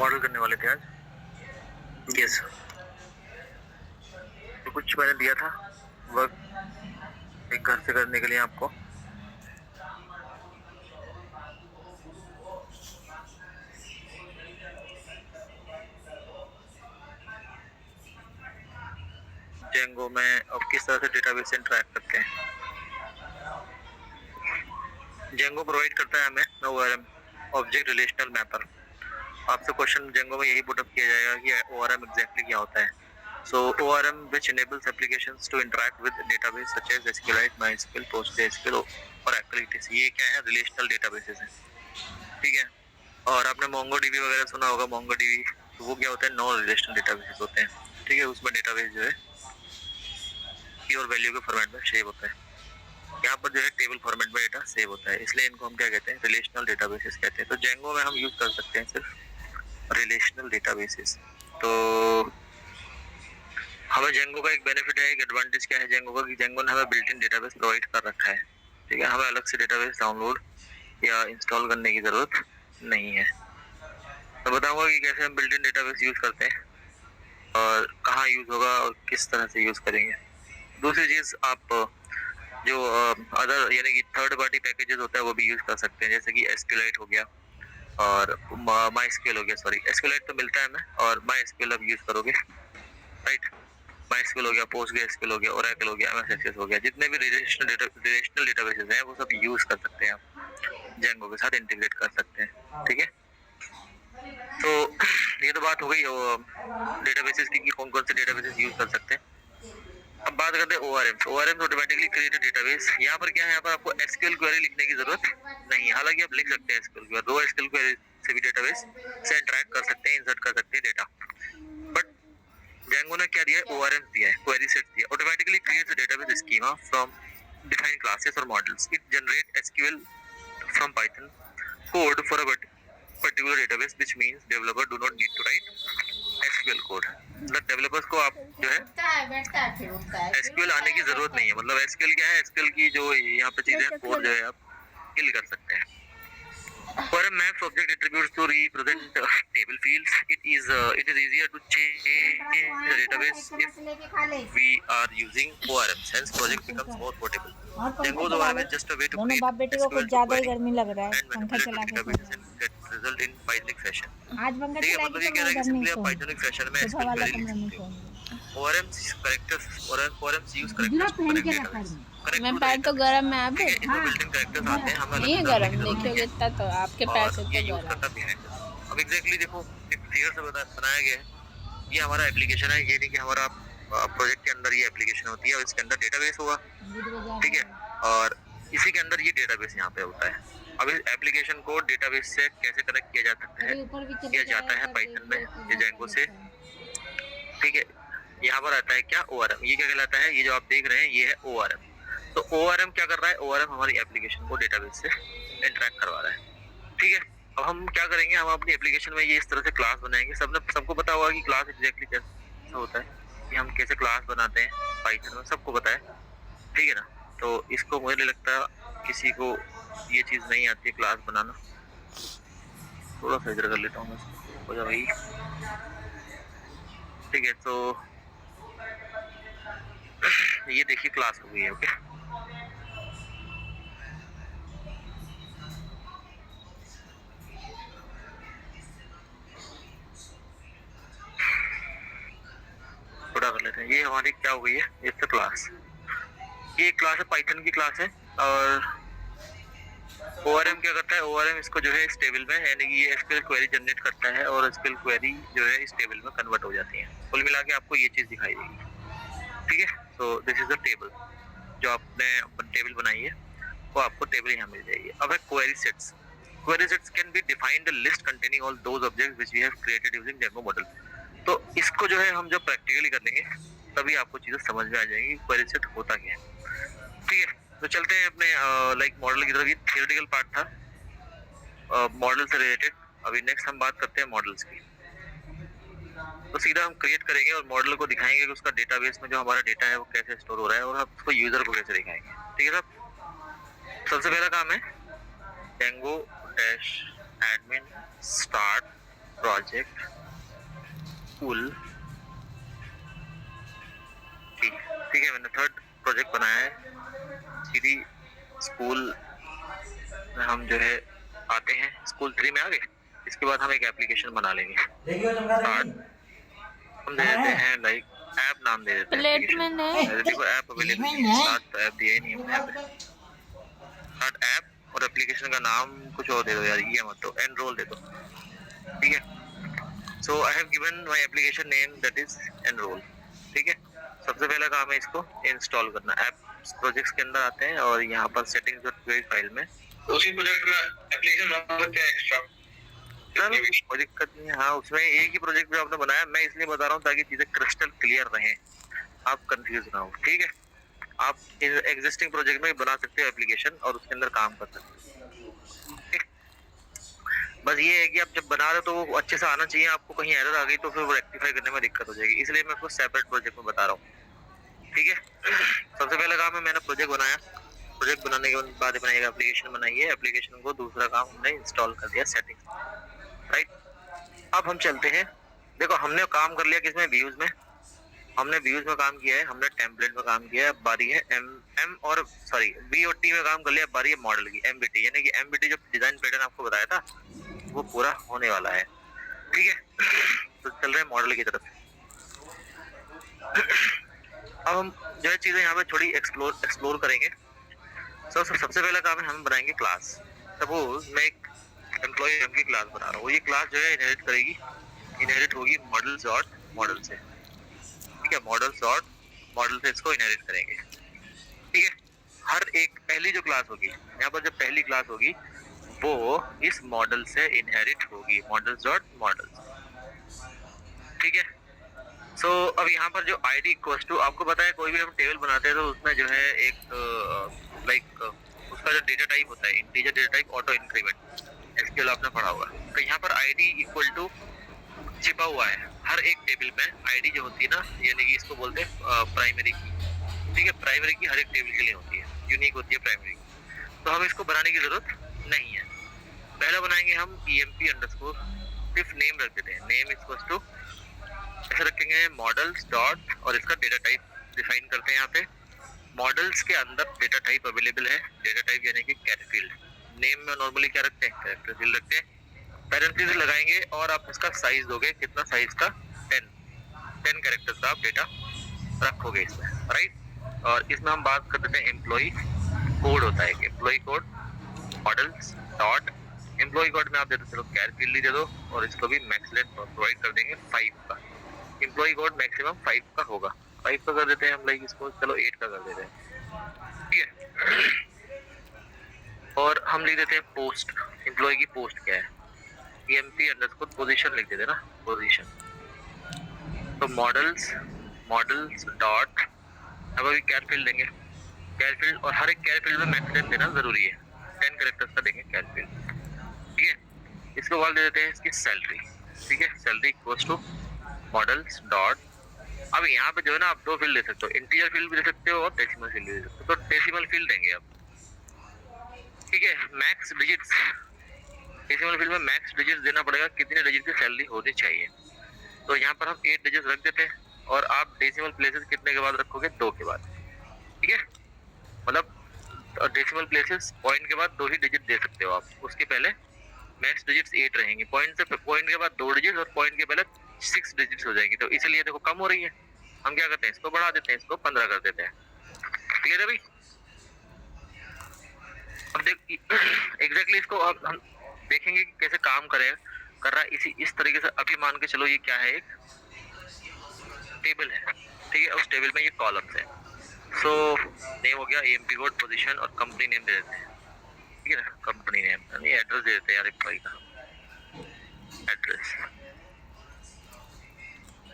Model करने वाले थे आज। यस। तो कुछ मैंने दिया था वर्क एक घर से करने के लिए आपको। जेंगो में अब किस तरह से डेटाबेस से इंटरेक्ट करते हैं। जेंगो प्रोवाइड करता है हमें ORM, ऑब्जेक्ट रिलेशनल मैपर। आपसे क्वेश्चन जेंगो में यही पुटअप किया जाएगा कि ORM एग्जैक्टली क्या होता है। So ORM which enables applications to interact with database such as SQLite, MySQL, PostgreSQL, Oracle etc. ये क्या है? रिलेशनल डेटाबेसेस हैं, ठीक है। और आपने MongoDB वगैरह सुना होगा। MongoDB तो वो क्या होता है? नॉन रिलेशनल डेटाबेसेस होते हैं, ठीक है। उसमें डेटाबेस जो है की और वैल्यू के फॉर्मेट में सेव होता है। यहाँ पर जो है टेबल फॉर्मेट में डेटा सेव होता है, इसलिए इनको हम क्या कहते हैं? रिलेशनल डेटाबेसेस कहते हैं। तो जेंगो में हम यूज कर सकते हैं सिर्फ रिलेशनल डेटाबेसेस। तो हमें जेंगो का एक बेनिफिट है, एक एडवांटेज क्या है जेंगो का कि जेंगो ने हमें बिल्ट इन डेटाबेस प्रोवाइड कर रखा है, ठीक है। हमें अलग से डेटाबेस डाउनलोड या इंस्टॉल करने की जरूरत नहीं है। तो बताऊंगा कि कैसे हम बिल्ट इन डेटाबेस यूज करते हैं और कहाँ यूज होगा और किस तरह से यूज करेंगे। दूसरी चीज, आप जो अदर यानी कि थर्ड पार्टी पैकेजेस होता है वो भी यूज कर सकते हैं, जैसे कि SQLite हो गया और MySQL हो गया। सॉरी, SQLite तो मिलता है हमें और MySQL अब यूज करोगे, राइट। MySQL हो गया, PostgreSQL हो गया, Oracle हो गया, MS Access हो गया, जितने भी रिलेशनल डेटाबेसेस हैं वो सब यूज कर सकते हैं आप, जेंगो के साथ इंटीग्रेट कर सकते हैं, ठीक है। तो ये तो बात हो गई डेटाबेसेस की कि कौन कौन से डेटाबेसेस यूज कर सकते हैं। अब बात करते हैं ORM। ORM automatically created database. यहाँ पर क्या है? यहाँ पर आपको SQL क्वेरी लिखने की जरूरत नहीं है, हालांकि आप लिख सकते हैं SQL क्वेरी। रो SQL क्वेरी से भी डेटाबेस से इंटरेक्ट कर सकते हैं, इंसर्ट कर सकते हैं डेटा। बट जेंगो ने क्या दिया है? ORM दिया है, क्वेरी सेट दिया। Automatically creates database schema from defined classes और models. It generate SQL from Python code for a particular database, which means developer do not need to write SQL code। मतलब developers को आप जो है SQL आने की जरूरत नहीं है। मतलब SQL क्या है? SQL की जो यहाँ पे चीजें कोड जो है आप किल कर सकते हैं। ORM maps object attributes to represent table fields. It is easier to change the database if we are using ORM. Hence, project becomes more portable. Django's ORM is just a way to create बाप बेटे को कुछ SQL to ज्यादा ही query गर्मी लग रहा है, and पंखा manipulate चला the के databases and get result in Pythonic fashion. आज पंखा ठीक है, चला मतलब के ये तो कह रहा मैं है कि इधर नहीं सिंपली आप सोऊंगी, Pythonic फैशन में सुबह SQL वाला क्वेरी लिख कमरा में सकते हो। सोऊंगी। ORMs use characters to connect database, connect मैं टू द पैर तो डेटाबेस। गरम है अब। ठीक है, इसमें बिल्ट इन कैरेक्टर्स आते हैं, हमें अलग नहीं से है डालने की गरम, जरूरत नहीं देखियोगे इतना तो आपके है। पैर और से ये तो यूज गरम। करता बिहाइंड द सीन। अब एग्जैक्टली देखो, एक फिगर से बनाया गया है। ये हमारा एप्लीकेशन है, ये नहीं कि हमारा प्रोजेक्ट के अंदर ये एप्लीकेशन होती है और इसके अंदर डेटाबेस होगा, ठीक है। और इसी के अंदर ये डेटाबेस यहाँ पे होता है। अब इस एप्लीकेशन को डेटाबेस से कैसे कनेक्ट किया जा सकता है? किया जाता है पाइथन में, ये जेंगो से, ठीक है। यहाँ पर आता है क्या? ORM। ये क्या कहलाता है? ये जो आप देख रहे हैं ये है ORM। तो ORM क्या कर रहा है? ORM हमारी एप्लीकेशन को डेटाबेस से इंटरेक्ट करवा रहा है, ठीक है। अब हम क्या करेंगे? हम अपनी एप्लीकेशन में ये इस तरह से क्लास बनाएंगे। सबको पता होगा कि क्लास एग्जैक्टली कैसे होता है, कि हम कैसे क्लास बनाते हैं पाइथन में, सबको पता है, ठीक है ना। तो इसको मुझे नहीं लगता किसी को ये चीज नहीं आती है, क्लास बनाना। थोड़ा सा इधर कर लेता हूँ मैं इसको, हो जा भाई, ठीक है। तो ये देखिए क्लास हो गई है, ओके। थोड़ा कर लेते हैं। ये हमारी क्या हो गई है? It's class. ये एक क्लास है, पाइथन की क्लास है। और ORM क्या करता है? ORM इसको जो है इस टेबल में, यानी कि ये SQL क्वेरी जनरेट करता है और SQL क्वेरी जो है इस टेबल में कन्वर्ट हो जाती है। कुल मिला के आपको ये चीज दिखाई देगी, ठीक है। So this is the table. जो आपने टेबल बनाई है वो आपको टेबल यहाँ मिल जाएगी। अब है query sets. Query sets can be defined a list containing all those objects which we have created using Django model. तो इसको जो है हम जब प्रैक्टिकली कर लेंगे तभी आपको चीजें समझ में आ जाएंगी क्वेरी सेट होता क्या है, ठीक है। तो चलते हैं अपने लाइक मॉडल की तरफ। ये थियोरेटिकल पार्ट था मॉडल से रिलेटेड। अभी नेक्स्ट हम बात करते हैं मॉडल्स की। तो सीधा हम क्रिएट करेंगे और मॉडल को दिखाएंगे कि उसका डेटाबेस में जो हमारा डेटा है वो कैसे स्टोर हो रहा है और हम उसको यूजर को कैसे दिखाएंगे, ठीक है साहब। सबसे पहला काम है Django dash admin start project school, ठीक है, मैंने थर्ड प्रोजेक्ट बनाया है सीधी स्कूल में। हम जो है आते हैं स्कूल 3 में आ गए, इसके बाद हम एक एप्लीकेशन बना लेंगे। हम दे देते हैं लाइक ऐप नाम दे देते हैं प्लेट में नहीं, देखो ऐप अवेलेबल नहीं है, स्टार्ट तो ऐप दिया ही नहीं हमने यहाँ पे। स्टार्ट ऐप और एप्लीकेशन का नाम कुछ और दे दो यार, ये मत दो, एनरोल दे दो, ठीक है। So I have given my application name that is enrol, ठीक है। सबसे पहला काम है इसको इंस्टॉल करना। ऐप प्रोजेक्ट्स के अंदर आते हैं और यहाँ पर सेटिंग्स डॉट पी फाइल में उसी प्रोजेक्ट में एप्लीकेशन बना सकते हैं एक्स्ट्रा, कोई दिक्कत नहीं है। हाँ, उसमें एक ही प्रोजेक्ट जो आपने बनाया, मैं इसलिए बता रहा हूँ ताकि चीजें क्रिस्टल क्लियर रहें, आप कंफ्यूज ना हो, ठीक है। आप एग्जिस्टिंग प्रोजेक्ट में बना सकते हो एप्लीकेशन और उसके अंदर काम कर सकते हो। बस ये है कि आप जब बना रहे हो तो वो अच्छे से आना चाहिए, आपको कहीं एरर आ गई तो फिर वो रेक्टिफाई करने में दिक्कत हो जाएगी, इसलिए मैं आपको सेपरेट प्रोजेक्ट में बता रहा हूँ, ठीक है। सबसे पहला काम है मैंने प्रोजेक्ट बनाया, प्रोजेक्ट बनाने के बाद बनाएगा एप्लीकेशन बनाई है, एप्लीकेशन को दूसरा काम हमने इंस्टॉल कर दिया सेटिंग्स, राइट। अब हम चलते हैं, देखो हमने काम कर लिया किसमें, व्यूज में। हमने व्यूज में काम किया है, हमने टेम्पलेट में काम किया है, अब बारी है एम और सॉरी वी और टी में काम कर लिया, बारी है मॉडल की, एमबीटी, यानी कि एमबीटी जो डिजाइन पैटर्न आपको बताया था वो पूरा होने वाला है, ठीक है। तो चल रहे हैं मॉडल की तरफ। अब हम जो है चीजें यहाँ पे थोड़ी एक्सप्लोर करेंगे। सबसे पहला काम है हम बनाएंगे क्लास। सपोज मैं एक एम्प्लॉय की क्लास बना रहा हूँ, ये क्लास जो है इनहेरिट होगी मॉडल्स डॉट मॉडल से, ठीक है। मॉडल्स डॉट मॉडल से इसको इनहेरिट करेंगे, ठीक है। हर एक पहली जो क्लास होगी यहाँ पर, जो पहली क्लास होगी वो इस मॉडल से इनहेरिट होगी, मॉडल्स डॉट मॉडल्स, ठीक है। सो अब यहाँ पर जो id इक्वल्स टू, आपको पता है कोई भी हम टेबल बनाते हैं तो उसमें जो है एक लाइक उसका जो डेटा टाइप होता है integer data type auto increment, SQL आपने पढ़ा होगा। तो यहाँ पर id इक्वल टू छिपा हुआ है हर एक टेबल में, id जो होती है ना, यानी कि इसको बोलते हैं प्राइमरी की, ठीक है। प्राइमरी की हर एक टेबल के लिए होती है, यूनिक होती है प्राइमरी की। तो हम इसको बनाने की जरूरत नहीं है। पहला बनाएंगे हम emp अंडरस्कोर, सिर्फ नेम रख देते हैं, नेम इक्वल्स टू ऐसे रखेंगे मॉडल्स डॉट और इसका डेटा टाइप डिफाइन करते हैं। यहाँ पे मॉडल्स के अंदर डेटा टाइप अवेलेबल है, डेटा टाइप यानी कि कैरेक्टर फील्ड। नेम में नॉर्मली क्या रखते हैं, कैरेक्टर फील्ड रखते हैं। पैरेंथेसिस लगाएंगे और आप इसका साइज दोगे, कितना साइज का, 10 कैरेक्टर्स का आप डेटा रखोगे इसमें, राइट। और इसमें हम बात कर देते हैं एम्प्लॉय कोड होता है, employ code models dot employ code में आप दे दो, चलो कैरेक्टर फील्ड ही दे दो और इसको भी मैक्स लेंथ प्रोवाइड कर देंगे 5 का। एम्प्लॉय कोड मैक्सिमम 5 का होगा, 5 का कर देते हैं हम, लाइक इसको चलो 8 का कर देते हैं, ठीक है। और हम लिख देते हैं पोस्ट, एम्प्लॉय की पोस्ट क्या है, emp अंडरस्कोर पोजीशन लिख देते हैं ना, पोजीशन। तो मॉडल्स डॉट, अब अभी कैर फील्ड देंगे, कैर फील्ड, और हर एक कैर फील्ड में मैक्स लेंथ देना जरूरी है, 10 कैरेक्टर्स का देंगे कैर फील्ड, ठीक है। इसको वाल दे देते हैं इसकी सैलरी, ठीक है। Salary equals to models dot, अब यहाँ पे जो है ना आप दो फील्ड दे सकते हो, इंटीजर फील्ड भी दे सकते हो और डेसिमल फील्ड भी दे सकते हो। तो डेसिमल फील्ड देंगे आप, ठीक है। मैक्स डिजिट्स, डेसिमल फील्ड में मैक्स डिजिट्स देना पड़ेगा, कितने डिजिट की सैलरी होनी चाहिए। तो यहाँ पर हम 8 डिजिट रख देते हैं और आप डेसिमल प्लेसेस कितने के बाद रखोगे, 2 के बाद, ठीक है। मतलब डेसिमल प्लेसेस पॉइंट के बाद 2 ही डिजिट दे सकते हो आप, उसके पहले मैक्स डिजिट्स 8 रहेंगे, पॉइंट के बाद 2 डिजिट और पॉइंट के पहले 6 डिजिट्स हो जाएगी। तो इसलिए देखो कम हो रही है, हम क्या करते हैं इसको बढ़ा देते हैं, इसको 15 कर देते हैं, क्लियर है भाई। अब देख एग्जैक्टली इसको अब हम देखेंगे कि कैसे काम कर रहा है इस तरीके से। अभी मान के चलो ये क्या है, एक टेबल है, ठीक है। उस टेबल में ये कॉलम्स है। सो नेम हो गया emp कोड, पोजीशन और कंपनी नेम दे देते हैं, ठीक है ना। कंपनी नेम यानी एड्रेस दे देते हैं यार, एम्प्लॉय का एड्रेस।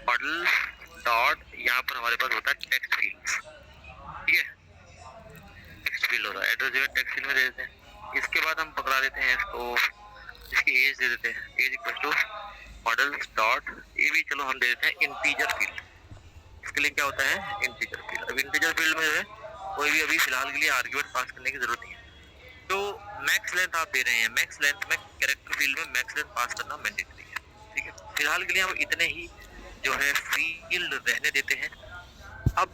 मॉडल डॉट, यहाँ पर हमारे पास होता है टेक्स्ट फील्ड, ठीक है। टेक्स्ट फील्ड होता है, एड्रेस जो है टेक्स्ट फील्ड में दे देते हैं। इसके बाद हम पकड़ा देते हैं इसको, इसकी एज दे देते हैं, age equal to models dot, ये भी चलो हम दे देते हैं इंटीजर फील्ड। इसके लिए क्या होता है, इंटीजर फील्ड। अब इंटीजर फील्ड में जो है कोई भी अभी फिलहाल के लिए आर्ग्यूमेंट पास करने की जरूरत नहीं है। तो मैक्स लेंथ आप दे रहे हैं, मैक्स लेंथ में कैरेक्टर फील्ड में मैक्स लेंथ पास करना मैंडेटरी है, ठीक फिलहाल के लिए हम इतने ही जो है फील्ड रहने देते हैं। अब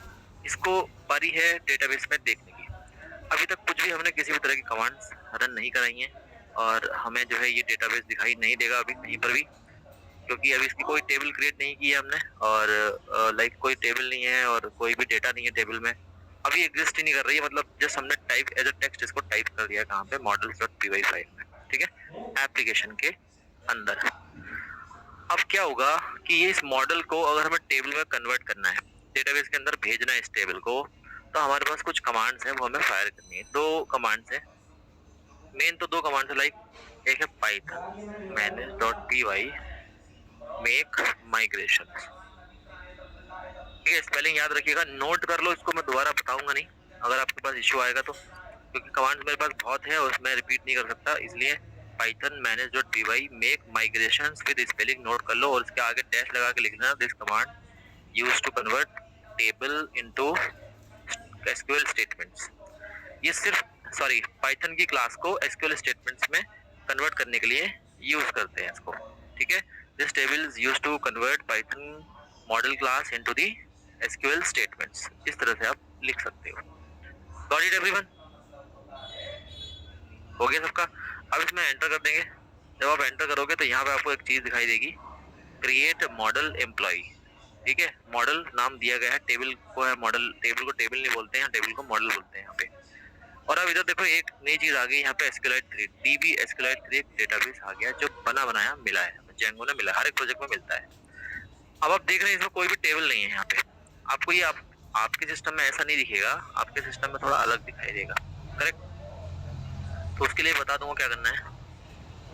इसको बारी है डेटाबेस में देखने की। अभी तक कुछ भी हमने किसी भी तरह की कमांड्स रन नहीं कराई हैं और हमें जो है ये डेटाबेस दिखाई नहीं देगा अभी कहीं पर भी, क्योंकि अभी इसकी कोई टेबल क्रिएट नहीं की है हमने और लाइक कोई टेबल नहीं है और कोई भी डेटा नहीं है टेबल में, अभी एग्जिस्ट ही नहीं कर रही है। मतलब जस्ट हमने टाइप एज अ टेक्स्ट इसको टाइप कर दिया कहाँ पे, models.py फाइल में, ठीक है, एप्लीकेशन के अंदर। अब क्या होगा कि ये इस मॉडल को अगर हमें टेबल में कन्वर्ट करना है, डेटाबेस के अंदर भेजना है इस टेबल को, तो हमारे पास कुछ कमांड्स हैं वो हमें फायर करनी है। दो कमांड्स हैं मेन, तो दो कमांड्स है लाइक, एक है पाइथन manage.py मेक माइग्रेशन, ठीक है, स्पेलिंग याद रखिएगा, नोट कर लो इसको, मैं दोबारा बताऊंगा नहीं अगर आपके पास इश्यू आएगा तो, क्योंकि कमांड्स मेरे पास बहुत है और उसमें रिपीट नहीं कर सकता, इसलिए Python manage.py make migration with spelling note कर लो और इसके आगे डैश लगा के लिखना, this command use to convert table into SQL statements. ये सिर्फ पाइथन की क्लास को एसक्यूएल स्टेटमेंट्स में कन्वर्ट करने के लिए यूज करते हैं इसको, ठीक है। This table is used to convert Python model class into the SQL statements, इस तरह से आप लिख सकते हो। Got it everyone? हो गया सबका? अब इसमें एंटर कर देंगे। जब आप एंटर करोगे तो यहाँ पे आपको एक चीज दिखाई देगी, क्रिएट मॉडल एम्प्लॉय, ठीक है, मॉडल नाम दिया गया है, टेबल को है मॉडल, टेबल को टेबल नहीं बोलते हैं, टेबल को मॉडल बोलते हैं यहाँ पे। और अब इधर देखो एक नई चीज आ गई यहाँ पे, SQLite 3 DB SQLite 3 एक डेटाबेस आ गया जो बना बनाया मिला है, जेंगो ने मिला, हर एक प्रोजेक्ट में मिलता है। अब आप देख रहे हैं इसमें कोई भी टेबल नहीं है यहाँ पे, आपको ये आपके सिस्टम में ऐसा नहीं दिखेगा, आपके सिस्टम में थोड़ा अलग दिखाई देगा, करेक्ट? तो उसके लिए बता दूंगा क्या करना है।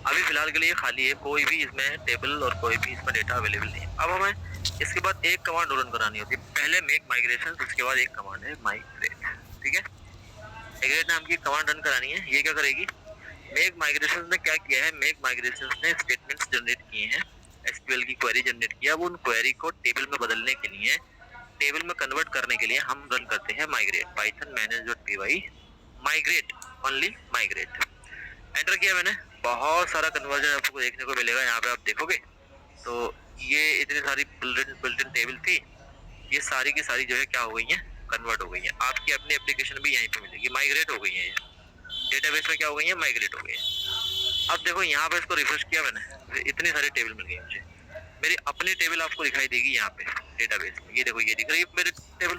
अभी फिलहाल के लिए खाली है, कोई भी इसमें टेबल और कोई भी इसमें डेटा अवेलेबल नहीं है। अब हमें इसके बाद एक कमांड रन करानी होती है, पहले मेक माइग्रेशन, उसके बाद एक कमांड है माइग्रेट, ठीक है, माइग्रेट नाम की कमांड रन करानी है। ये क्या करेगी, मेक माइग्रेशन ने क्या किया है, मेक माइग्रेशन ने स्टेटमेंट्स जनरेट किए हैं, एसक्यूएल की क्वेरी जनरेट किया, अब उन क्वेरी को टेबल में बदलने के लिए, टेबल में कन्वर्ट करने के लिए हम रन करते हैं migrate, Python manage.py migrate, only migrate. Enter किया मैंने, बहुत सारा कन्वर्जन आपको देखने को मिलेगा, यहाँ पे आप देखोगे तो ये इतनी सारी बिल्ट-इन टेबल थी, ये सारी की सारी जो है क्या हो गई है, कन्वर्ट हो गई है। आपकी अपनी एप्लीकेशन भी यहीं पे मिलेगी, माइग्रेट हो गई है, डेटाबेस में क्या हो गई है, माइग्रेट हो गई है। अब देखो यहाँ पे इसको रिफ्रेश किया मैंने, इतनी सारी टेबल मिल गई मुझे, मेरी अपनी टेबल आपको दिखाई देगी यहाँ पे डेटाबेस में, ये देखो ये दिख रही है मेरी टेबल।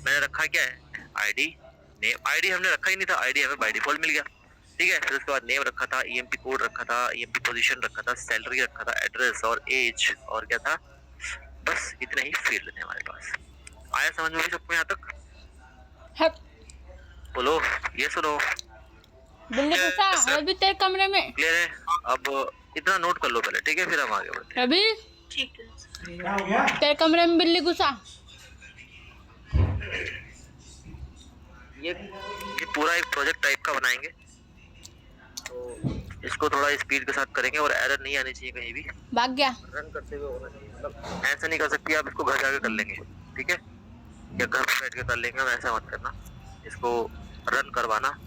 मैंने रखा क्या है, आईडी नेम, आईडी हमने रखा ही नहीं था, आईडी हमें बाय डिफॉल्ट मिल गया, ठीक है। फिर उसके बाद नेम रखा था, ईएमपी कोड रखा था, ईएमपी पोजीशन रखा था, सैलरी रखा था, एड्रेस और एज, और क्या था, बस इतने ही फील्ड थे हमारे पास। आया समझ में सबको यहाँ तक? हट बोलो, ये सुनो, बिल्ली गुस्सा अभी तेरे कमरे में। क्लियर है? अब इतना नोट कर लो पहले, ठीक है, फिर हम आगे बढ़ते हैं। अभी ठीक है। क्या हो गया? तेरे कमरे में बिल्ली घुसा। ये पूरा एक प्रोजेक्ट टाइप का बनाएंगे, तो इसको थोड़ा स्पीड के साथ करेंगे और एरर नहीं आनी चाहिए कहीं भी, भाग गया। रन करते हुए होना चाहिए, मतलब ऐसा नहीं कर सकती आप इसको घर जाके कर लेंगे, ठीक है, या घर पे बैठ के कर लेंगे, वैसा मत करना, इसको रन करवाना।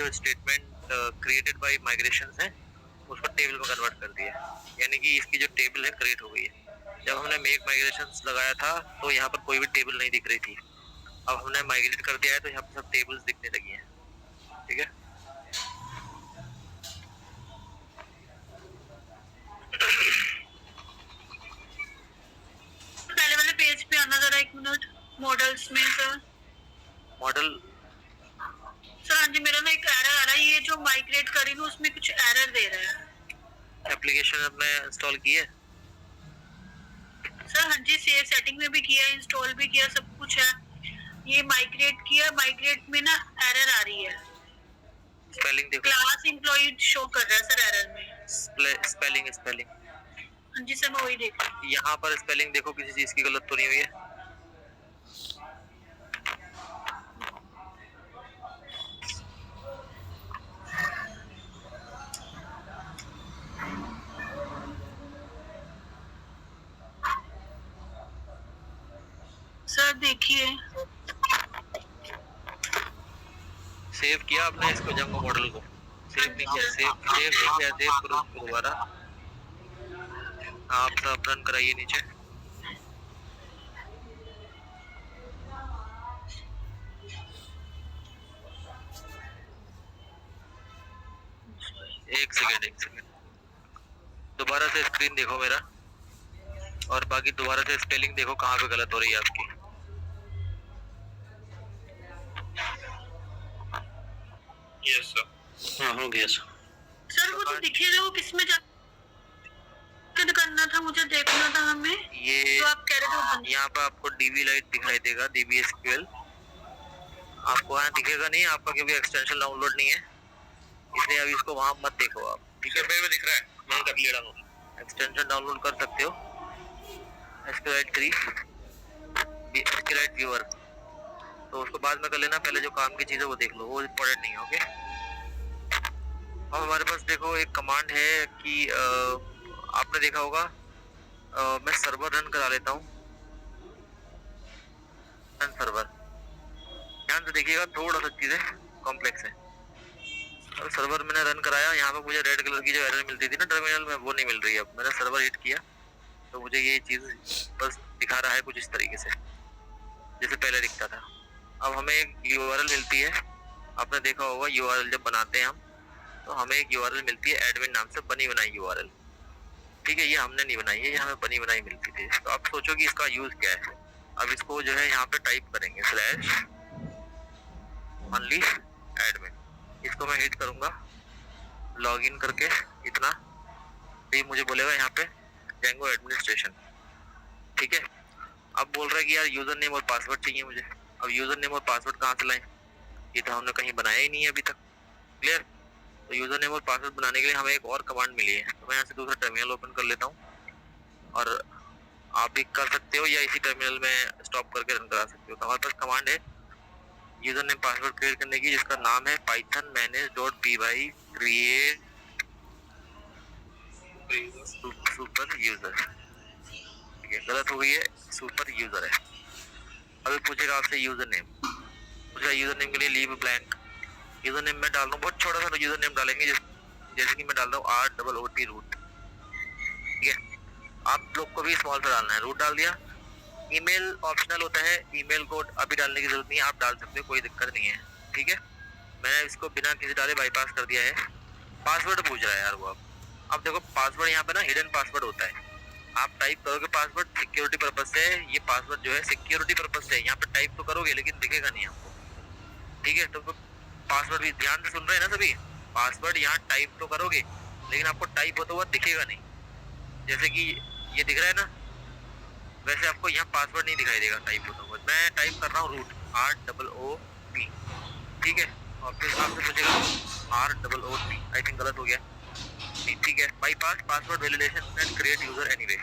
जो स्टेटमेंट क्रिएटेड बाय माइग्रेशन है उसको टेबल में कन्वर्ट कर दिया, यानी कि इसकी जो टेबल है क्रिएट हो गई है। जब हमने मेक माइग्रेशन लगाया था तो यहाँ पर कोई भी टेबल नहीं दिख रही थी, अब हमने माइग्रेट कर दिया है तो यहाँ पर सब टेबल्स दिखने लगी हैं। ठीक है, पहले वाले पेज पे आना जरा, एक मिनट। मॉडल्स में सर, मॉडल सर हाँ जी, मेरा ना एक एरर आ रहा है, ये जो माइग्रेट करी ना उसमें कुछ एरर दे रहा है। एप्लीकेशन अपने इंस्टॉल की है सर हाँ जी, सेव सेटिंग में भी किया, इंस्टॉल भी किया, सब कुछ है। ये माइग्रेट किया, माइग्रेट में ना एरर आ रही है। स्पेलिंग देखो, क्लास एम्प्लॉय शो कर रहा है सर एरर में। स्पेलिंग हाँ जी सर, मैं वही देख रही हूँ। यहाँ पर स्पेलिंग देखो, किसी चीज की गलत तो नहीं हुई है। सर देखिए, सेव किया आपने इसको, जंगो मॉडल को सेव नहीं किया, सेव करो उसको दोबारा, आप सब रन कराइए नीचे। एक सेकेंड दोबारा से स्क्रीन देखो मेरा, और बाकी दोबारा से स्पेलिंग देखो कहाँ पे गलत हो रही है आपकी। Yes sir. हाँ हो गया सर। सर वो तो दिखेगा, वो किसमें करना था, मुझे देखना था हमें। ये तो आप कह रहे थे वो बंद। यहाँ पे आपको डीबी लाइट दिखाई देगा, डीबी SQL आपको यहाँ दिखेगा नहीं, आपका क्योंकि एक्सटेंशन डाउनलोड नहीं है, इसलिए अभी इसको वहाँ मत देखो आप। ठीक है, मेरे में दिख रहा है, मैंने कर लिया डाउनलोड। एक्सटेंशन डाउनलोड कर सकते हो, SQLite 3 SQLite व्यूअर, तो उसको बाद में कर लेना, पहले जो काम की चीज़ है वो देख लो, वो इम्पोर्टेंट नहीं है। ओके, अब हमारे पास देखो एक कमांड है कि आपने देखा होगा, मैं सर्वर रन करा लेता हूँ, रन सर्वर। ध्यान से देखिएगा, थोड़ा सा चीज़ें कॉम्प्लेक्स है। और सर्वर मैंने रन कराया, यहाँ पे मुझे रेड कलर की जो एरर मिलती थी ना टर्मिनल में, वो नहीं मिल रही है। अब मैंने सर्वर हिट किया तो मुझे ये चीज़ बस दिखा रहा है कुछ इस तरीके से, जैसे पहले दिखता था। अब हमें एक URL मिलती है, आपने देखा होगा URL जब बनाते हैं हम तो हमें एक URL मिलती है एडमिन नाम से, बनी बनाई URL। ठीक है, ये हमने नहीं बनाई है, ये हमें बनी बनाई मिलती थी। तो आप सोचो कि इसका यूज क्या है। अब इसको जो है यहाँ पे टाइप करेंगे /only admin, इसको मैं हिट करूंगा लॉगिन करके इतना, तो मुझे बोलेगा यहाँ पे जेंगो एडमिनिस्ट्रेशन। ठीक है, अब बोल रहा है कि यार यूजर नेम और पासवर्ड चाहिए मुझे। अब यूजर नेम और पासवर्ड कहाँ से लाएं, ये तो हमने कहीं बनाया ही नहीं है अभी तक। क्लियर, तो यूजर नेम और पासवर्ड बनाने के लिए हमें एक और कमांड मिली है, तो मैं यहाँ से दूसरा टर्मिनल ओपन कर लेता हूँ, और आप भी कर सकते हो या इसी टर्मिनल में स्टॉप करके रन करा सकते हो। तो हमारे पास कमांड है यूजर नेम पासवर्ड क्रिएट करने की, जिसका नाम है python manage.py create super user. ठीक है, गलत हो गई है, सुपर यूजर है। अभी पूछेगा आपसे यूजर नेम, पूछेगा यूजर नेम के लिए लीव ब्लैंक। यूजर नेम में डाल रहा हूँ, बहुत छोटा सा यूजर नेम डालेंगे, जैसे कि मैं डाल रहा हूँ ROOT रूट। ठीक है, आप लोग को भी स्मॉल से डालना है, रूट डाल दिया। ईमेल ऑप्शनल होता है, ईमेल कोड अभी डालने की जरूरत नहीं है, आप डाल सकते हो, कोई दिक्कत नहीं है। ठीक है, मैंने इसको बिना किसी डाले बाईपास कर दिया है। पासवर्ड पूछ रहा है यार वो। अब देखो पासवर्ड यहाँ पे ना हिडन पासवर्ड होता है, आप टाइप करोगे पासवर्ड सिक्योरिटी पर्पज से, ये पासवर्ड जो है सिक्योरिटी पर्पज से यहाँ पे टाइप तो करोगे लेकिन दिखेगा नहीं आपको। ठीक है, तो पासवर्ड भी ध्यान से सुन रहे हैं ना सभी, पासवर्ड यहाँ टाइप तो करोगे लेकिन आपको टाइप होता हुआ दिखेगा नहीं। जैसे कि ये दिख रहा है ना, वैसे आपको यहाँ पासवर्ड नहीं दिखाई देगा टाइप होता हुआ। मैं टाइप कर रहा हूँ रूट ROOT। ठीक है, और फिर आपसे पूछेगा ROOT, आई थिंक गलत हो गया। ठीक है, bypass password validation and create user anyway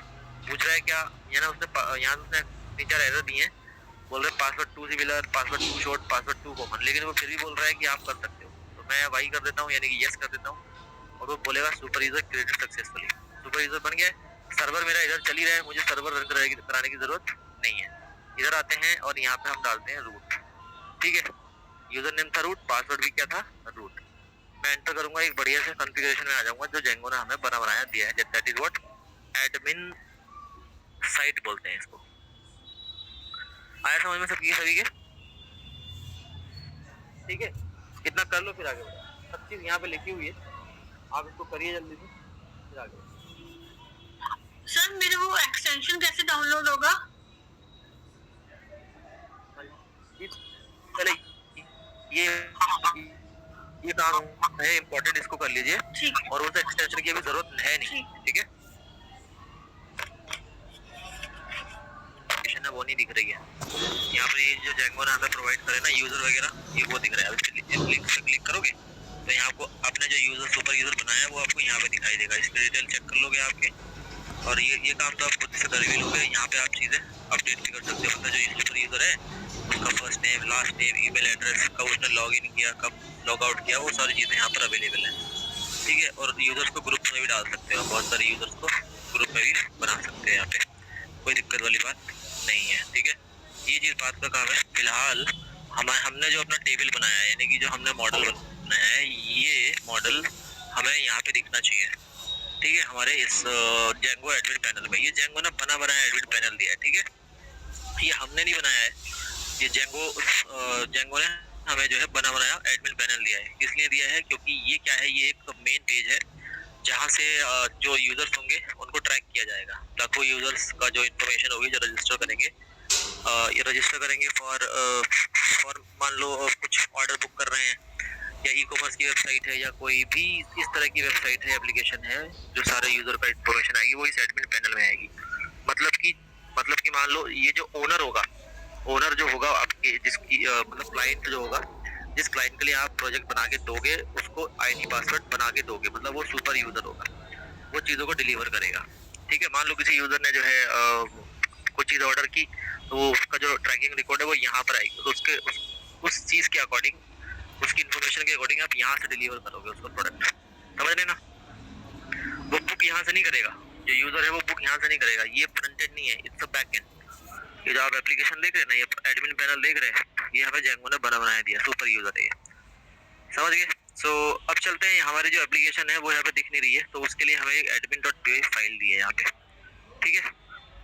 पूछ रहा है क्या, ये ना उसने यहाँ उसने 3-4 एरर दिए हैं, बोल रहे password too similar, password too short, password too common, लेकिन वो फिर भी बोल रहा है कि आप कर सकते हो। तो मैं वाई कर देता हूँ, यानी कि यस कर देता हूँ, और वो बोलेगा super user created successfully. Super user बन गया, सर्वर मेरा इधर चल ही रहा है, मुझे सर्वर रन कराने की जरूरत नहीं है। इधर आते हैं और यहाँ पे हम डालते हैं रूट। ठीक है, यूजर नेम था रूट, पासवर्ड भी क्या था रूट। मैं एंटर करूंगा, एक बढ़िया से कॉन्फ़िगरेशन में आ जाऊंगा जो जेंगो ने हमें बनाया दिया है, that is what admin site बोलते हैं इसको। आया समझ में सबकी सभी के? ठीक है, इतना कर लो फिर आगे बढ़ो। सब चीज यहाँ पे लिखी हुई है, आप इसको करिए जल्दी से, फिर आगे। सर मेरे वो एक्सटेंशन कैसे डाउनलोड होगा? चले ये काम है इम्पोर्टेंट, इसको कर लीजिए। ठीक है। और उस एक्सटेंशन की अभी जरूरत है नहीं, ठीक है? है वो नहीं दिख रही है यहाँ पर। ये जो जेंगो ने हमें प्रोवाइड करे ना यूजर वगैरह, ये वो दिख रहा है। अब लिंक पे क्लिक करोगे तो यहाँ आपको अपने जो यूजर सुपर यूजर बनाया है वो आपको यहाँ पे दिखाई देगा। इसकी डिटेल चेक कर लोगे आपके, और ये काम तो आप खुद से कर भी लोगे। यहाँ पे आप चीजें अपडेट भी कर सकते हो, मतलब जो सुपर यूजर है उसका first name, last name, email address, कब उसने लॉग इन किया, कब लॉग आउट किया, वो सारी चीजें यहाँ पर अवेलेबल है, ठीक है? और यूजर्स को ग्रुप में भी डाल सकते हो, बहुत सारे यूजर्स को ग्रुप में भी बना सकते हैं यहाँ पे, कोई दिक्कत वाली बात नहीं है, ठीक है? ये चीज बात का काम है। फिलहाल हमने जो अपना टेबल बनाया है, यानी कि जो हमने मॉडल बनाया है, ये मॉडल हमें यहाँ पे दिखना चाहिए, ठीक है? हमारे इस जेंगो एडमिन पैनल में। ये जेंगो ने बना बनाया एडमिन पैनल दिया है, ठीक है? ये हमने नहीं बनाया है, ये जेंगो ने हमें जो है बना बनाया एडमिन पैनल दिया है। इसलिए दिया है क्योंकि ये क्या है, ये एक मेन पेज है जहाँ से जो यूजर्स होंगे उनको ट्रैक किया जाएगा। लाखों यूजर्स का जो इन्फॉर्मेशन होगी जो रजिस्टर करेंगे, ये रजिस्टर करेंगे फॉर मान लो कुछ ऑर्डर बुक कर रहे हैं, या ई कॉमर्स की वेबसाइट है, या कोई भी इस तरह की वेबसाइट है, एप्लीकेशन है, जो सारे यूजर का इन्फॉर्मेशन आएगी वो इस एडमिन पैनल में आएगी। मतलब कि मान लो ये जो ओनर जो होगा आपके, जिसकी मतलब क्लाइंट जो होगा, जिस क्लाइंट के लिए आप प्रोजेक्ट बना के दोगे उसको आईडी पासवर्ड बना के दोगे, मतलब वो सुपर यूजर होगा, वो चीज़ों को डिलीवर करेगा, ठीक है? मान लो किसी यूजर ने जो है कुछ चीज़ ऑर्डर की, तो उसका जो ट्रैकिंग रिकॉर्ड है वो यहाँ पर आएगी, तो उस चीज़ के अकॉर्डिंग, उसकी इन्फॉर्मेशन के अकॉर्डिंग आप यहाँ से डिलीवर करोगे उसका प्रोडक्ट, समझ लेना? वो बुक यहाँ से नहीं करेगा, जो यूजर है वो बुक यहाँ से नहीं करेगा, ये फ्रंट एंड नहीं है, इट्स अ बैक एंड। ये जो आप एप्लीकेशन देख रहे हैं ना, ये एडमिन पैनल देख रहे हैं, ये हमें जेंगो ने बनाया दिया, सुपर यूजर है ये, समझ गए? सो अब चलते हैं, हमारी जो एप्लीकेशन है वो यहाँ पे दिख नहीं रही है, तो उसके लिए हमें एक admin.py फाइल दी है यहाँ पे, ठीक है?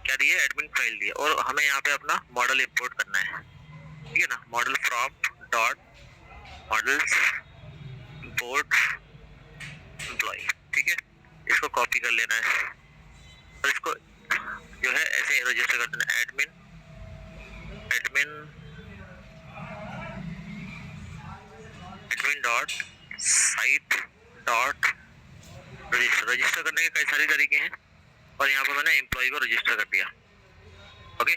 क्या दी है? एडमिन फाइल दी है, और हमें यहाँ पे अपना मॉडल इंपोर्ट करना है, ठीक है ना? Model from dot models import employ, ठीक है? इसको कॉपी कर लेना है और इसको जो है ऐसे रजिस्टर कर देना, admin dot site dot register करने के कई सारे तरीके हैं, और यहाँ पर मैंने एम्प्लॉय को रजिस्टर कर दिया, ओके?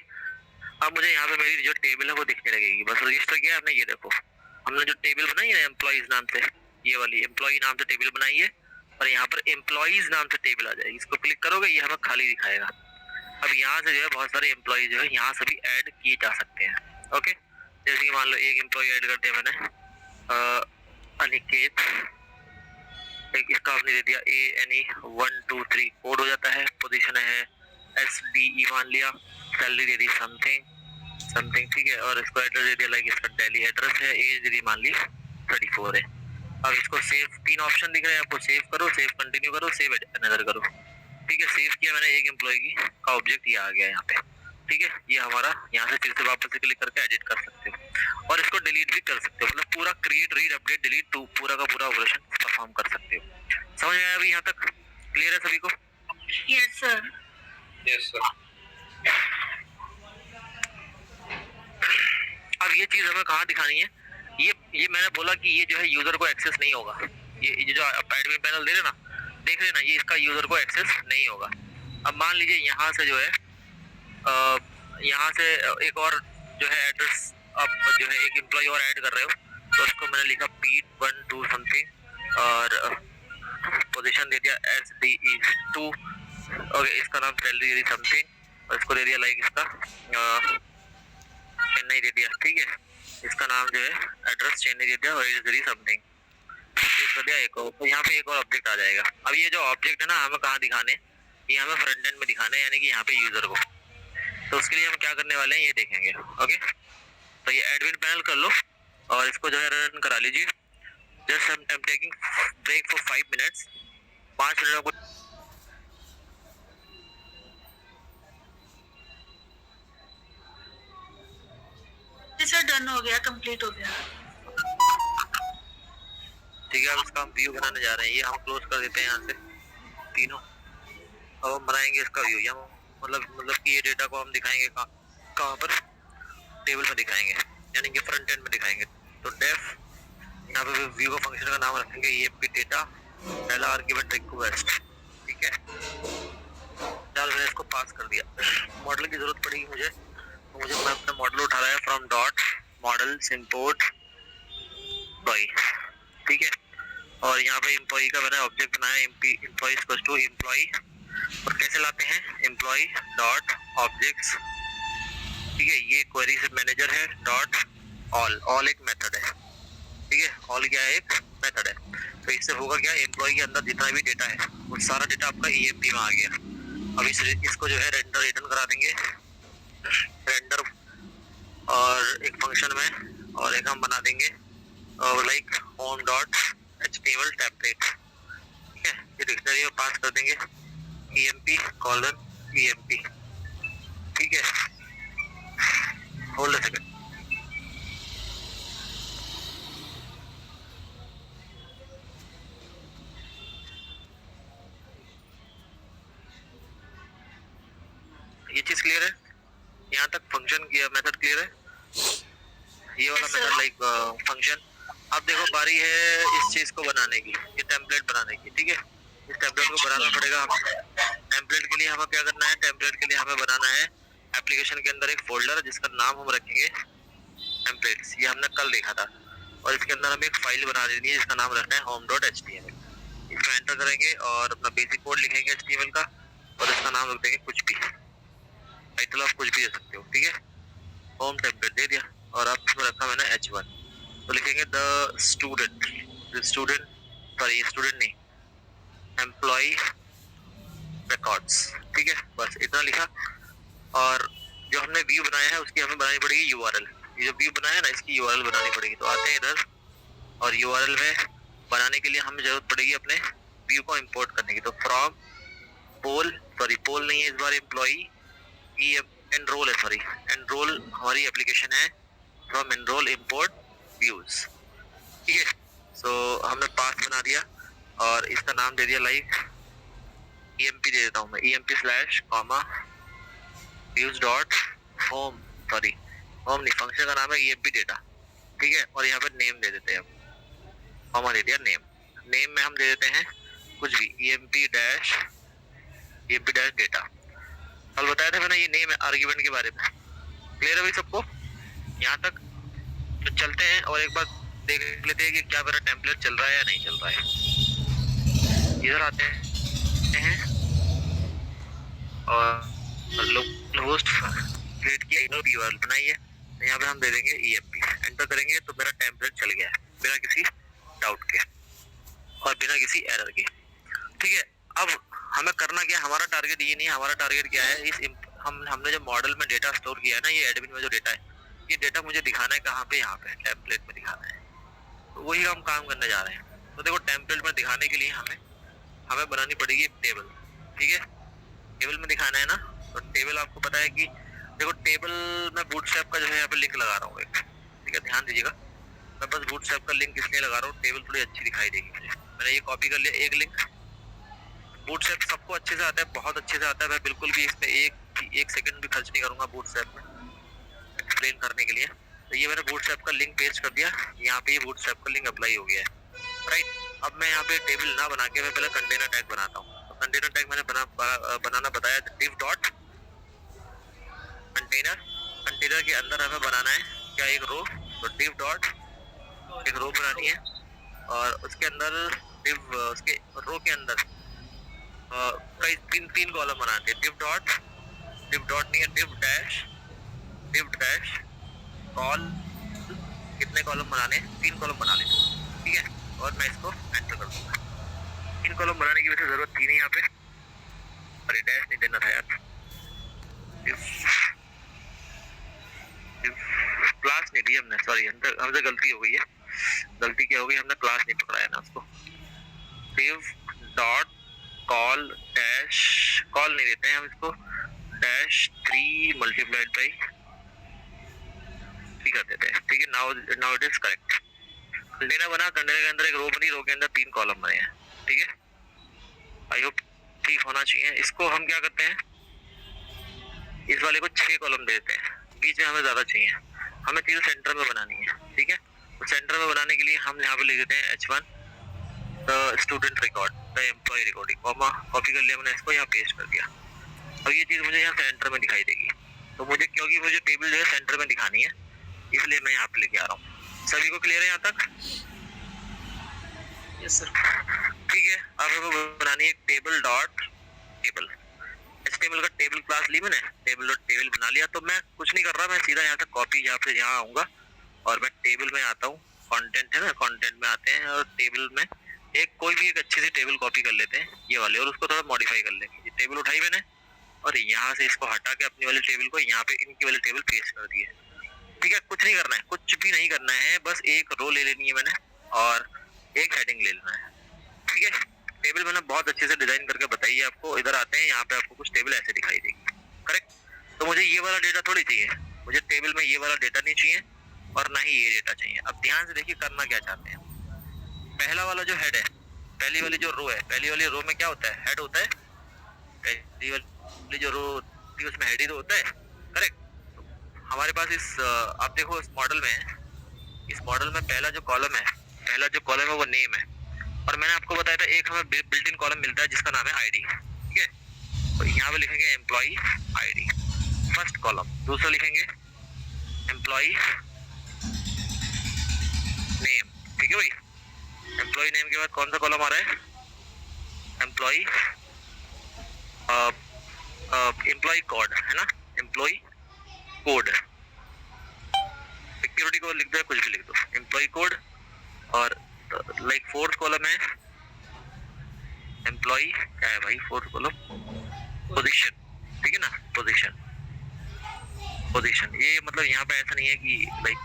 अब मुझे यहाँ पे मेरी जो टेबल है वो दिखने लगेगी, बस रजिस्टर किया हमने। ये देखो, हमने जो टेबल बनाई है एम्प्लॉइज नाम से, ये वाली एम्प्लॉय नाम से टेबल बनाई है, और यहाँ पर एम्प्लॉइज नाम से टेबल आ जाएगी। इसको क्लिक करोगे ये हमें खाली दिखाएगा। अब यहाँ से जो है बहुत सारे एम्प्लॉय जो है यहाँ से भी ऐड किए जा सकते हैं, ओके? जैसे कि मान लो एक एम्प्लॉय ऐड कर दिया मैंने, अनिकेत, एक इसका आपने दे दिया ANE 1 2 3, कोड हो जाता है, पोजीशन है SDE मान लिया, सैलरी दे दी समथिंग, ठीक है? और इसको एड्रेस दे दिया, लाइक इसका दिल्ली एड्रेस है, एज दे दी मान ली 34 है। अब इसको सेव, 3 ऑप्शन दिख रहे हैं आपको, सेव करो, सेव कंटिन्यू करो, सेव अनदर करो, ठीक है? सेव किया मैंने एक एम्प्लॉय की का ऑब्जेक्ट, ये आ गया यहाँ पे, ठीक है? ये हमारा यहाँ से फिर से वापस से क्लिक करके एडिट कर सकते हो, और इसको डिलीट भी कर सकते हो, मतलब पूरा क्रिएट, रीड, अपडेट, डिलीट, पूरा का पूरा ऑपरेशन परफॉर्म कर सकते हो। समझ में आया अभी यहाँ तक? क्लियर है सभी को? Yes sir. Yes sir. अब ये चीज हमें कहाँ दिखानी है? ये मैंने बोला कि ये जो है यूजर को एक्सेस नहीं होगा, ये जो एडमिन पैनल देख रहे ना, ये इसका यूजर को एक्सेस नहीं होगा। अब मान लीजिए यहाँ से जो है यहाँ से एक और जो है एड्रेस, आप जो है एक एम्प्लॉय और ऐड कर रहे हो, तो उसको मैंने लिखा Pete 1 2 समथिंग, और पोजीशन दे दिया SDE 2, ओके? इसका नाम सैलरी दे दी समथिंग, और इसको दे दिया लाइक इसका चेन्नई दे दिया, ठीक है? इसका नाम जो है एड्रेस चेन्नई दे दिया, और एज दे दी समथिंग, कर दिया एक और, तो यहाँ पे एक और ऑब्जेक्ट आ जाएगा। अब ये जो ऑब्जेक्ट है ना, हमें कहाँ दिखाने, ये हमें फ्रंट एंड में दिखाने, यानी कि यहाँ पे यूजर को। तो उसके लिए हम क्या करने वाले हैं ये देखेंगे, ओके? तो ये एडमिन पैनल कर लो और इसको जो है रन करा लीजिए, just I am taking break for 5 minutes. 5 minute आपको सर डन हो गया, कंप्लीट हो गया। ठीक है, अब इसका हम व्यू बनाने जा रहे हैं। ये हम क्लोज कर देते हैं यहाँ से तीनों। अब हम बनाएंगे इसका व्यू। या मतलब कि ये डेटा को हम दिखाएंगे कहाँ पर, टेबल में दिखाएंगे, यानी कि फ्रंट एंड में दिखाएंगे। तो डेफ यहाँ पे व्यू का फंक्शन का नाम रखेंगे EMP डेटा पहला आर्ग्यूमेंट रिक्वेस्ट। ठीक है, चल मैंने इसको पास कर दिया। मॉडल की जरूरत पड़ेगी मुझे, तो मैं अपना मॉडल उठा रहा है from dot models import employ. ठीक है, और यहाँ पे एम्प्लॉय का मैंने ऑब्जेक्ट बनाया एम्प्लॉय इक्वल्स टू एम्प्लॉय। और कैसे लाते हैं, एम्प्लॉय डॉट ऑब्जेक्ट्स। ठीक है, ये क्वेरी से मैनेजर है डॉट ऑल एक मेथड है। ठीक है, ऑल क्या है, एक मेथड है। तो इससे होगा क्या, एम्प्लॉय के अंदर जितना भी डेटा है वो सारा डेटा आपका EMP में आ गया। अब इसको जो है रेंडर रिटर्न करा देंगे, रेंडर और एक फंक्शन में, और एक हम बना देंगे like home dot HTML template. ठीक है, ये डिक्शनरी में पास कर देंगे EMP कॉलन EMP। ठीक है, होल्ड अ सेकंड। ये चीज क्लियर है, यहाँ तक फंक्शन किया, मेथड क्लियर है, ये वाला मेथड लाइक फंक्शन। अब देखो बारी है इस चीज को बनाने की, ये टेम्पलेट बनाने की। ठीक है, इस टेम्पलेट को बनाना पड़ेगा हमें। टेम्पलेट के लिए हमें क्या करना है, टेम्पलेट के लिए हमें बनाना है एप्लीकेशन के अंदर एक फोल्डर जिसका नाम हम रखेंगे टेम्पलेट्स। ये हमने कल देखा था। और इसके अंदर हमें एक फाइल बना देनी है जिसका नाम रखना है home.html। इसमें एंटर करेंगे और अपना बेसिक कोड लिखेंगे HTML का, और इसका नाम रख देंगे कुछ भी, टाइटल आप कुछ भी दे सकते हो। ठीक है, होम टेम्पलेट दे दिया, और अब इसमें रखा मैंने H1। तो लिखेंगे द स्टूडेंट नहीं, एम्प्लॉय रिकॉर्ड्स। ठीक है, बस इतना लिखा। और जो हमने व्यू बनाया है उसकी हमें बनानी पड़ेगी URL। ये जो व्यू बनाया है ना, इसकी URL बनानी पड़ेगी। तो आते हैं इधर, और URL में बनाने के लिए हमें जरूरत पड़ेगी अपने व्यू को इंपोर्ट करने की। तो फ्रॉम पोल नहीं है इस बार, एम्प्लॉय एनरोल है, सॉरी एनरोल हमारी एप्लीकेशन है, फ्रॉम एनरोल इंपोर्ट व्यूज। ठीक है, सो हमने पास बना दिया और इसका नाम दे दिया लाइक EMP दे देता हूँ मैं, EMP slash comma views dot home, sorry home नहीं, फंक्शन का नाम है EMP डेटा। ठीक है, और यहाँ पे नेम दे देते हैं हम, कॉमा दे दिया नेम में हम दे देते हैं कुछ भी EMP डैश डेटा। कल बताया था मैंने ये नेम आर्ग्यूमेंट के बारे में। क्लियर है भाई सबको यहाँ तक? तो चलते हैं और एक बार देख लेते हैं कि क्या मेरा टेम्पलेट चल रहा है या नहीं चल रहा है। इधर आते हैं और लोकल होस्ट क्रिएट किया, URL बनाई है। यहाँ पे हम दे देंगे EMP, एंटर करेंगे तो मेरा टेम्पलेट चल गया है बिना किसी डाउट के और बिना किसी एरर के। ठीक है, अब हमें करना क्या, हमारा टारगेट ये नहीं है। हमारा टारगेट क्या है, हमने जो मॉडल में डेटा स्टोर किया है ना, ये एडमिन में जो डेटा है, ये डेटा मुझे दिखाना है कहाँ पे, यहाँ पे टेम्पलेट में दिखाना है। तो वही हम काम करने जा रहे हैं। तो देखो टेम्पलेट में दिखाने के लिए हमें बनानी पड़ेगी एक टेबल। ठीक है, टेबल में दिखाना है ना, तो टेबल आपको पता है कि देखो टेबल में बूटस्ट्रैप का जो है यहाँ पे लिंक लगा रहा हूँ एक। ठीक है, ध्यान दीजिएगा, मैं बस बूटस्ट्रैप का लिंक इसलिए लगा रहा हूँ, टेबल थोड़ी अच्छी दिखाई देगी मुझे। मैंने ये कॉपी कर लिया एक लिंक। बूटस्ट्रैप सबको अच्छे से आता है, बहुत अच्छे से आता है। मैं बिल्कुल भी इसमें एक सेकंड भी खर्च नहीं करूंगा बूटस्ट्रैप में एक्सप्लेन करने के लिए। तो ये मैंने बूटस्ट्रैप का लिंक पेस्ट कर दिया, यहाँ पे ये बूटस्ट्रैप का लिंक अप्लाई हो गया है। राइट, अब मैं यहाँ पे टेबल ना बना के मैं पहले कंटेनर टैग बनाता हूँ। तो कंटेनर टैग मैंने बनाना बताया, div डॉट कंटेनर के अंदर हमें बनाना है क्या, एक रो। तो div डॉट एक रो बनानी है, और उसके अंदर उसके रो के अंदर कई तीन कॉलम बनाते हैं। div डॉट नहीं है, div डैश कॉल, कितने कॉलम बनाने हैं, 3 कॉलम बना लेते हैं। ठीक है, और मैं इसको एंटर कर दूंगा। 3 कॉलम बनाने की वैसे जरूरत थी नहीं यहाँ पे, अरे डैश नहीं देना था यार, क्लास नहीं दी हमने, सॉरी हमसे गलती हो गई है। गलती क्या होगी, हमने क्लास नहीं पकड़ाया ना उसको। div dot call dash, call नहीं देते हैं हम इसको, डैश 3 मल्टीप्लाइड बाई 3 कर देते हैं, ठीक है। Now it is correct. Container बना, कंटेनर के अंदर एक रो बनी, रो के अंदर 3 कॉलम बने हैं, ठीक है। आई होप ठीक होना चाहिए। इसको हम क्या करते हैं, इस वाले को 6 कॉलम दे देते हैं, बीच में हमें ज्यादा चाहिए, हमें चीज सेंटर में बनानी है, ठीक है। तो सेंटर में बनाने के लिए हम यहाँ पे लिख देते हैं H1 the student record, the employ recording, comma copy कर लिया मैंने, इसको यहाँ पेस्ट कर दिया। अब ये चीज मुझे यहाँ सेंटर में दिखाई देगी, तो मुझे क्योंकि मुझे टेबल जो है सेंटर में दिखानी है, इसलिए मैं यहाँ पे लेके आ रहा हूँ। सभी को क्लियर है यहाँ तक? Yes sir. ठीक है। अब हमें बनानी है टेबल डॉट टेबल। HTML का टेबल क्लास ली मैंने, टेबल डॉट टेबल बना लिया। तो मैं कुछ नहीं कर रहा, मैं सीधा यहाँ से कॉपी, यहाँ पे यहाँ आऊंगा और मैं टेबल में आता हूँ। कंटेंट है ना, कंटेंट में आते हैं और टेबल में एक कोई भी एक अच्छी सी टेबल कॉपी कर लेते हैं, ये वाले, और उसको थोड़ा मॉडिफाई कर लेंगे। ये टेबल उठाई मैंने और यहाँ से इसको हटा के अपनी वाली टेबल को यहाँ पे इनकी वाली टेबल पेस्ट कर दी है, ठीक है। कुछ नहीं करना है, कुछ भी नहीं करना है, बस एक रो ले लेनी है मैंने और एक हेडिंग ले लेना है, ठीक है। टेबल मैंने बहुत अच्छे से डिजाइन करके बताई है आपको। इधर आते हैं, यहाँ पे आपको कुछ टेबल ऐसे दिखाई देगी, करेक्ट। तो मुझे ये वाला डेटा थोड़ी चाहिए, मुझे टेबल में ये वाला डेटा नहीं चाहिए और ना ही ये डेटा चाहिए। अब ध्यान से देखिए करना क्या चाहते हैं। पहला वाला जो हेड है, पहली वाली जो रो है, पहली वाली रो में क्या होता है, हेड होता है। पहली वाली जो रो होती है उसमें हेड ही तो होता है, करेक्ट। हमारे पास इस आप देखो इस मॉडल में, इस मॉडल में पहला जो कॉलम है, पहला जो कॉलम है वो नेम है, और मैंने आपको बताया था एक हमें बिल्ट इन कॉलम मिलता है जिसका नाम है आईडी, ठीक है। तो यहाँ पे लिखेंगे एम्प्लॉय आईडी, फर्स्ट कॉलम। दूसरा लिखेंगे एम्प्लॉय नेम, ठीक है भाई। एम्प्लॉय नेम के बाद कौन सा कॉलम आ रहा है, एम्प्लॉय एम्प्लॉय कोड, है ना, एम्प्लॉय कोड। सिक्योरिटी कोड लिख दो, कुछ भी लिख दो, एम्प्लॉय कोड। और लाइक फोर्थ कॉलम है एम्प्लॉय, क्या है भाई फोर्थ कॉलम, पोजीशन, ठीक है ना, पोजीशन। पोजीशन ये मतलब यहाँ पे ऐसा नहीं है कि लाइक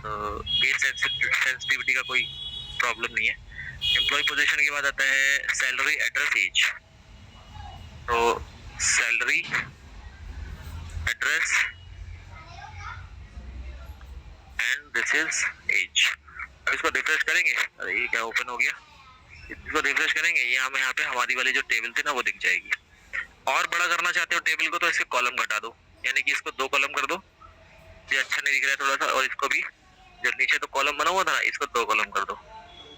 केस सेंसिटिविटी का कोई प्रॉब्लम नहीं है। एम्प्लॉय पोजीशन के बाद आता है सैलरी, एड्रेस, एज। तो salary, address and this is age. इसको रिफ्रेश करेंगे, अरे ये क्या ओपन हो गया, इसको रिफ्रेश करेंगे, ये हमें यहाँ पे हमारी वाली जो टेबल थी ना वो दिख जाएगी। और बड़ा करना चाहते हो टेबल को तो इसके कॉलम घटा दो, यानी कि इसको 2 कॉलम कर दो, ये अच्छा नहीं दिख रहा है थोड़ा सा, और इसको भी जो नीचे 2 कॉलम बना हुआ था ना इसको 2 कॉलम कर दो,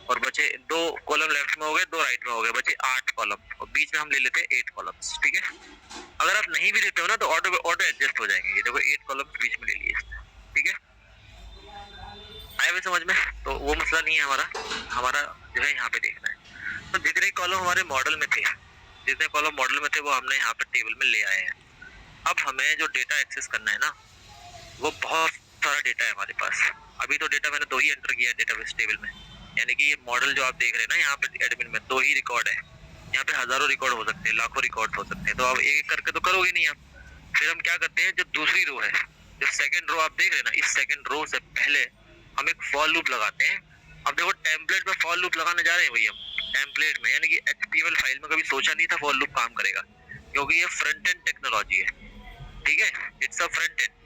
और बचे 2 कॉलम लेफ्ट में हो गए, 2 राइट में हो गए, बचे 8 कॉलम, और बीच में हम ले लेते हैं 8 कॉलम्स, ठीक है। अगर आप नहीं भी देते हो ना तो ऑटो एडजस्ट हो जाएंगे। ये देखो 8 कॉलम्स बीच में ले लिए इसने, ठीक है। आया भी समझ में? तो वो मसला नहीं है हमारा, हमारा जो है यहाँ पे देखना है। तो जितने कॉलम हमारे मॉडल में थे, जितने कॉलम मॉडल में थे वो हमने यहाँ पे टेबल में ले आए हैं। अब हमें जो डेटा एक्सेस करना है ना, वो बहुत सारा डेटा है हमारे पास। अभी तो डेटा मैंने 2 ही एंटर किया है डेटाबेस टेबल में, यानी कि ये मॉडल जो आप देख रहे हैं ना यहाँ पे एडमिन में 2 ही रिकॉर्ड है। यहाँ पे हजारों रिकॉर्ड हो सकते हैं, लाखों रिकॉर्ड हो सकते हैं, तो आप एक एक करके तो करोगे नहीं आप। फिर हम क्या करते हैं, जो दूसरी रो है, जो सेकंड रो आप देख रहे हैं ना, इस सेकंड रो से पहले हम एक फॉर लूप लगाते हैं। अब देखो टेम्पलेट में फॉर लूप लगाने जा रहे हैं भाई हम, टेम्पलेट में, यानी कि HTML फाइल में कभी सोचा नहीं था फॉर लूप काम करेगा, क्योंकि ये फ्रंट एंड टेक्नोलॉजी है, ठीक है, इट्स अ फ्रंट एंड।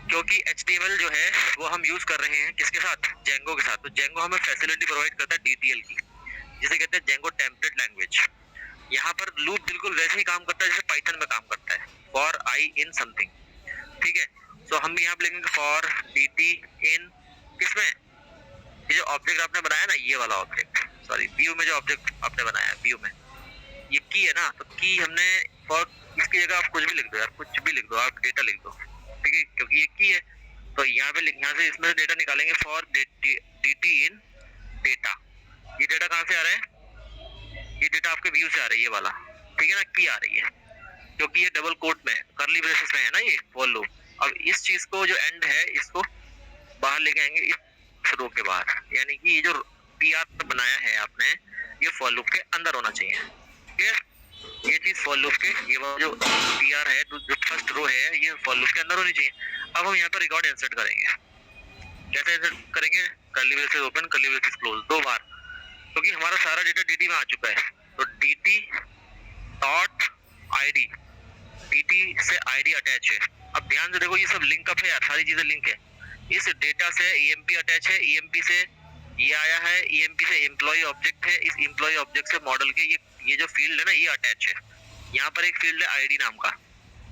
क्योंकि HTML जो है वो हम यूज कर रहे हैं किसके साथ, जेंगो के साथ। तो जेंगो हमें फैसिलिटी प्रोवाइड करता है DTL की, जिसे कहते हैं जेंगो टेम्पलेट लैंग्वेज। यहाँ पर लूप बिल्कुल वैसे ही काम करता है जैसे पाइथन में काम करता है, फॉर आई इन समथिंग, ठीक है। तो हम भी यहाँ पे लिखेंगे फॉर DT इन किसमें, ये जो ऑब्जेक्ट आपने बनाया ना, ये वाला ऑब्जेक्ट, सॉरी व्यू में जो ऑब्जेक्ट आपने बनाया व्यू में, ये की है ना, तो की हमने फॉर, इसकी जगह आप कुछ भी लिख दो यार, कुछ भी लिख दो, आप डेटा लिख दो, ठीक है, क्योंकि ये की है। तो यहाँ पे यहाँ से इसमें डेटा निकालेंगे फॉर DT इन डेटा। ये डेटा कहाँ से आ रहा है, ये डेटा आपके व्यू से आ रही है ये वाला, ठीक है ना, की आ रही है, क्योंकि ये डबल कोट में कर्ली ब्रेसेस में है ना ये फॉर लूप। अब इस चीज को जो एंड है इसको बाहर लेके आएंगे इस रो के बाहर, यानी कि ये जो PR बनाया है आपने, ये फॉर लूप के अंदर होना चाहिए, क्लियर। ये चीज फॉर लूप के, ये जो PR है, जो फर्स्ट रो है, ये फॉर लूप के अंदर होनी चाहिए। अब हम यहाँ पर रिकॉर्ड इंसर्ट करेंगे, कैसे इंसर्ट करेंगे, curly braces open, curly braces close 2 बार, क्योंकि हमारा सारा डेटा dt में आ चुका है। तो dt डॉट id, dt से id अटैच है। अब ध्यान से देखो, ये सब लिंक अप है यार, सारी चीजें लिंक है। इस डेटा से emp अटैच है, emp से ये आया है, emp से एम्प्लॉय ऑब्जेक्ट है, इस एम्प्लॉय ऑब्जेक्ट से मॉडल के ये जो फील्ड है ना, ये अटैच है। यहाँ पर एक फील्ड है आईडी नाम का,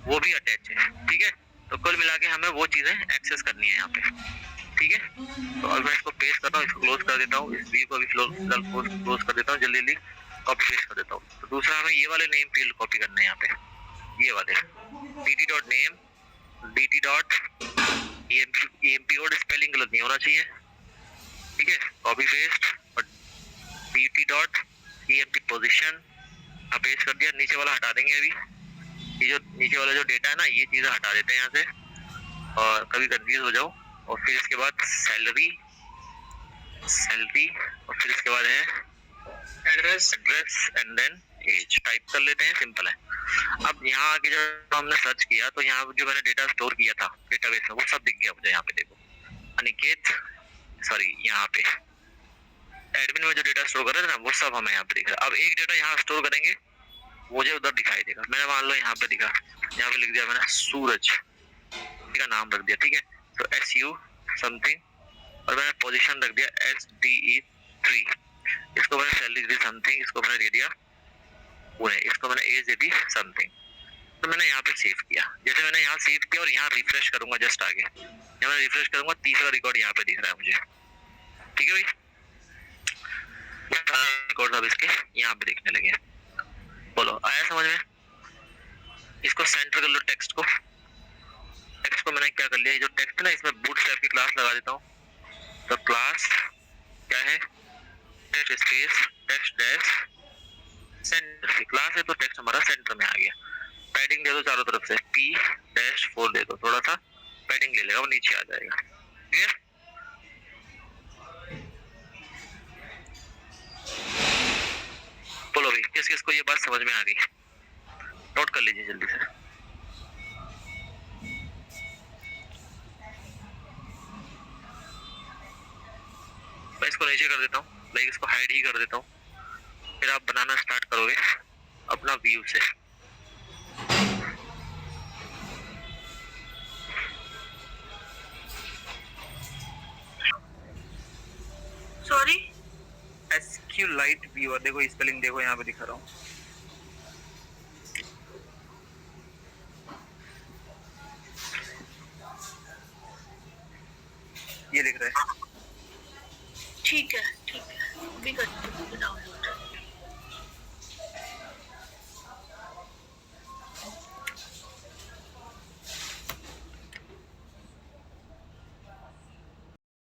वो भी अटैच है, ठीक है। तो कुल मिला के हमें वो चीजें एक्सेस करनी है यहाँ पे, ठीक है। तो अब मैं इसको पेस्ट करता हूँ, इसको क्लोज कर देता हूँ, इस व्यू को भी फिलहाल क्लोज कर देता हूँ, जल्दी जल्दी कॉपी पेस्ट कर देता हूँ। तो दूसरा हमें ये वाले नेम फील्ड कॉपी करने हैं यहाँ पे, ये वाले dt.name, dt.emp और स्पेलिंग गलत नहीं होना चाहिए, ठीक है। कॉपी पेस्ट और dt.emp पोजीशन पेस्ट कर दिया। नीचे वाला हटा देंगे अभी, ये जो नीचे वाला जो डेटा है ना, ये चीजें हटा देते हैं यहाँ से, और कभी कंफ्यूज हो जाओ। और फिर इसके बाद सैलरी, और फिर इसके बाद है address and then age type कर लेते हैं, सिंपल है। अब यहाँ आके जब हमने सर्च किया तो यहाँ जो मैंने डेटा स्टोर किया था डेटाबेस में, वो सब दिख गया मुझे। यहाँ पे देखो अनिकेत, सॉरी यहाँ पे एडमिन में जो डेटा स्टोर कर रहे थे ना, वो सब हमें यहाँ पे दिख रहा है। अब एक डेटा यहाँ स्टोर करेंगे, मुझे उधर दिखाई देगा। मैंने मान लो यहाँ पे दिखा, यहाँ पे लिख दिया मैंने सूरज का नाम रख दिया, ठीक है। तो SU समथिंग, और मैंने पोजीशन रख दिया SDE3, इसको मैंने सैलरी दी समथिंग, इसको मैंने दे दिया पूरे, इसको मैंने एज दे दी समथिंग। तो मैंने यहाँ पे सेव किया, जैसे मैंने यहाँ सेव किया और यहाँ रिफ्रेश करूंगा जस्ट आगे, यहाँ मैं रिफ्रेश करूंगा, तीसरा रिकॉर्ड यहाँ पे दिख रहा है मुझे, ठीक है भाई। रिकॉर्ड अब इसके यहाँ पे दिखने लगे। बोलो आया समझ में? इसको सेंटर कर लो, टेक्स्ट को मैंने क्या कर लिया, ये जो टेक्स्ट है ना, इसमें बूटस्ट्रैप की क्लास लगा देता हूँ। तो क्लास क्या है, text space text dash centre की क्लास है, तो टेक्स्ट हमारा सेंटर में आ गया। पैडिंग दे दो चारों तरफ से, P-4 दे दो, थोड़ा सा पैडिंग ले लेगा, वो नीचे आ जाएगा, क्लियर। बोलो भाई, किस किस को ये बात समझ में आ गई? नोट कर लीजिए जल्दी से। मैं इसको नीचे कर देता हूँ, लाइक इसको हाइड ही कर देता हूँ, फिर आप बनाना स्टार्ट करोगे अपना व्यू से। सॉरी, SQLite व्यूअर, देखो स्पेलिंग देखो, यहाँ पे दिखा रहा हूँ। ये लिख रहा है, ठीक है, अभी करती हूँ डाउनलोड।